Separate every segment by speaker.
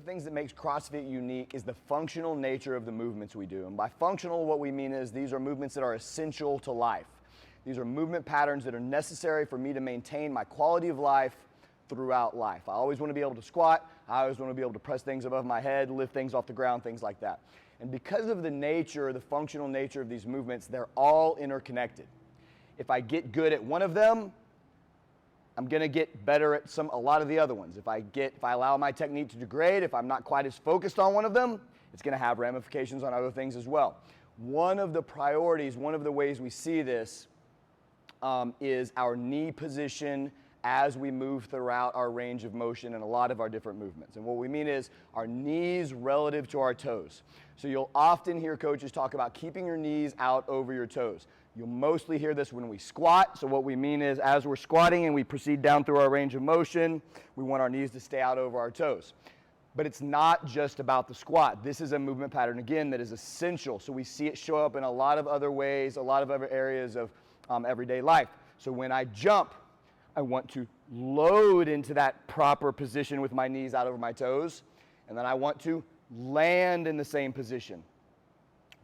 Speaker 1: things that makes CrossFit unique is the functional nature of the movements we do. And by functional, what we mean is these are movements that are essential to life. These are movement patterns that are necessary for me to maintain my quality of life throughout life. I always want to be able to squat. I always want to be able to press things above my head, lift things off the ground, things like that. And because of the nature, the functional nature of these movements, they're all interconnected. If I get good at one of them, I'm going to get better at a lot of the other ones. If I allow my technique to degrade, if I'm not quite as focused on one of them, it's going to have ramifications on other things as well. One of the priorities, one of the ways we see this is our knee position as we move throughout our range of motion and a lot of our different movements. And what we mean is our knees relative to our toes. So you'll often hear coaches talk about keeping your knees out over your toes. You'll mostly hear this when we squat. So what we mean is as we're squatting and we proceed down through our range of motion, we want our knees to stay out over our toes. But it's not just about the squat. This is a movement pattern, again, that is essential. So we see it show up in a lot of other ways, a lot of other areas of everyday life. So when I jump, I want to load into that proper position with my knees out over my toes, and then I want to land in the same position.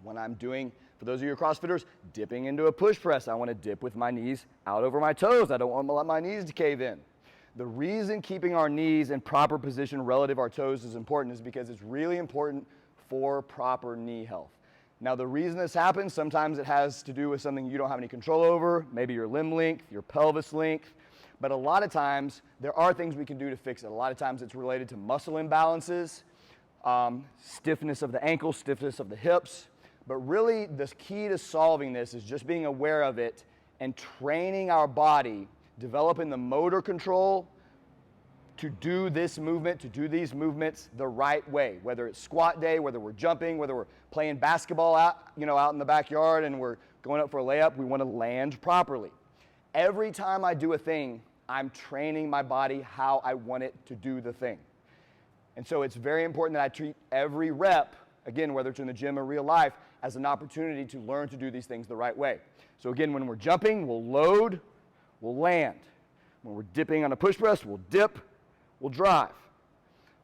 Speaker 1: When I'm doing, for those of you CrossFitters, dipping into a push press, I want to dip with my knees out over my toes. I don't want to let my knees to cave in. The reason keeping our knees in proper position relative to our toes is important is because it's really important for proper knee health. Now, the reason this happens, sometimes it has to do with something you don't have any control over, maybe your limb length, your pelvis length, but a lot of times there are things we can do to fix it. A lot of times it's related to muscle imbalances, stiffness of the ankles, stiffness of the hips, but really the key to solving this is just being aware of it and training our body, developing the motor control to do this movement, to do these movements the right way, whether it's squat day, whether we're jumping, whether we're playing basketball out in the backyard and we're going up for a layup, we want to land properly. Every time I do a thing, I'm training my body how I want it to do the thing. And so it's very important that I treat every rep, again, whether it's in the gym or real life, as an opportunity to learn to do these things the right way. So again, when we're jumping, we'll load, we'll land. When we're dipping on a push press, we'll dip, we'll drive.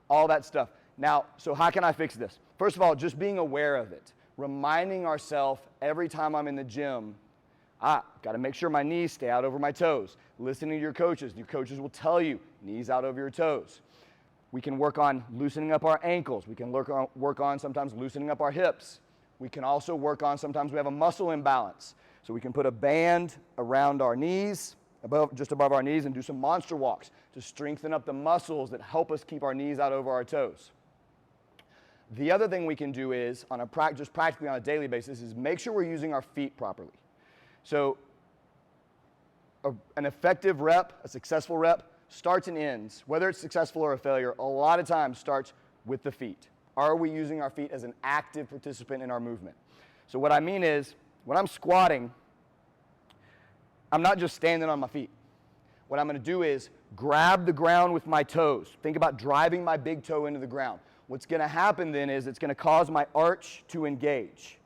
Speaker 1: All that stuff. Now, so how can I fix this? First of all, just being aware of it. Reminding ourselves every time I'm in the gym, got to make sure my knees stay out over my toes. Listening to your coaches. Your coaches will tell you, knees out over your toes. We can work on loosening up our ankles. We can work on sometimes loosening up our hips. We can also work on sometimes we have a muscle imbalance. So we can put a band around our knees, just above our knees, and do some monster walks to strengthen up the muscles that help us keep our knees out over our toes. The other thing we can do is, just practically on a daily basis, is make sure we're using our feet properly. So an effective rep, a successful rep, starts and ends, whether it's successful or a failure, a lot of times starts with the feet. Are we using our feet as an active participant in our movement? So what I mean is, when I'm squatting, I'm not just standing on my feet. What I'm going to do is grab the ground with my toes. Think about driving my big toe into the ground. What's going to happen then is it's going to cause my arch to engage.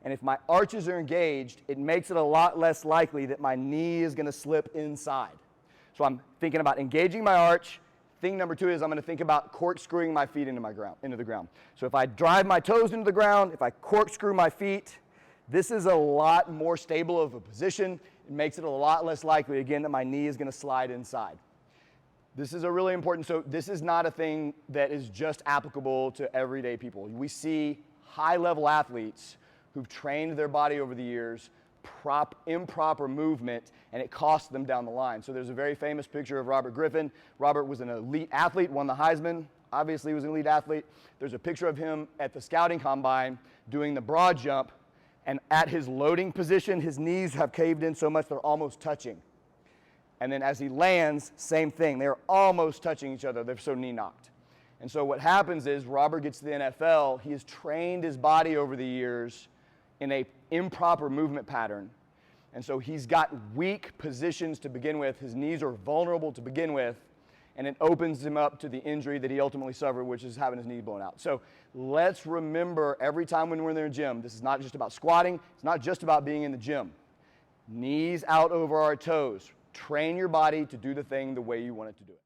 Speaker 1: And if my arches are engaged, it makes it a lot less likely that my knee is going to slip inside. So I'm thinking about engaging my arch. Thing number two is I'm going to think about corkscrewing my feet into the ground. So if I drive my toes into the ground, if I corkscrew my feet, this is a lot more stable of a position. It makes it a lot less likely, again, that my knee is going to slide inside. This is a really important, so this is not a thing that is just applicable to everyday people. We see high-level athletes who've trained their body over the years, improper movement, and it costs them down the line. So there's a very famous picture of Robert Griffin. Robert was an elite athlete, won the Heisman, obviously he was an elite athlete. There's a picture of him at the scouting combine doing the broad jump, and at his loading position, his knees have caved in so much they're almost touching. And then as he lands, same thing. They're almost touching each other. They're so knee knocked. And so what happens is Robert gets to the NFL. He has trained his body over the years in an improper movement pattern. And so he's got weak positions to begin with. His knees are vulnerable to begin with. And it opens him up to the injury that he ultimately suffered, which is having his knee blown out. So let's remember every time when we're in the gym, this is not just about squatting. It's not just about being in the gym. Knees out over our toes. Train your body to do the thing the way you want it to do it.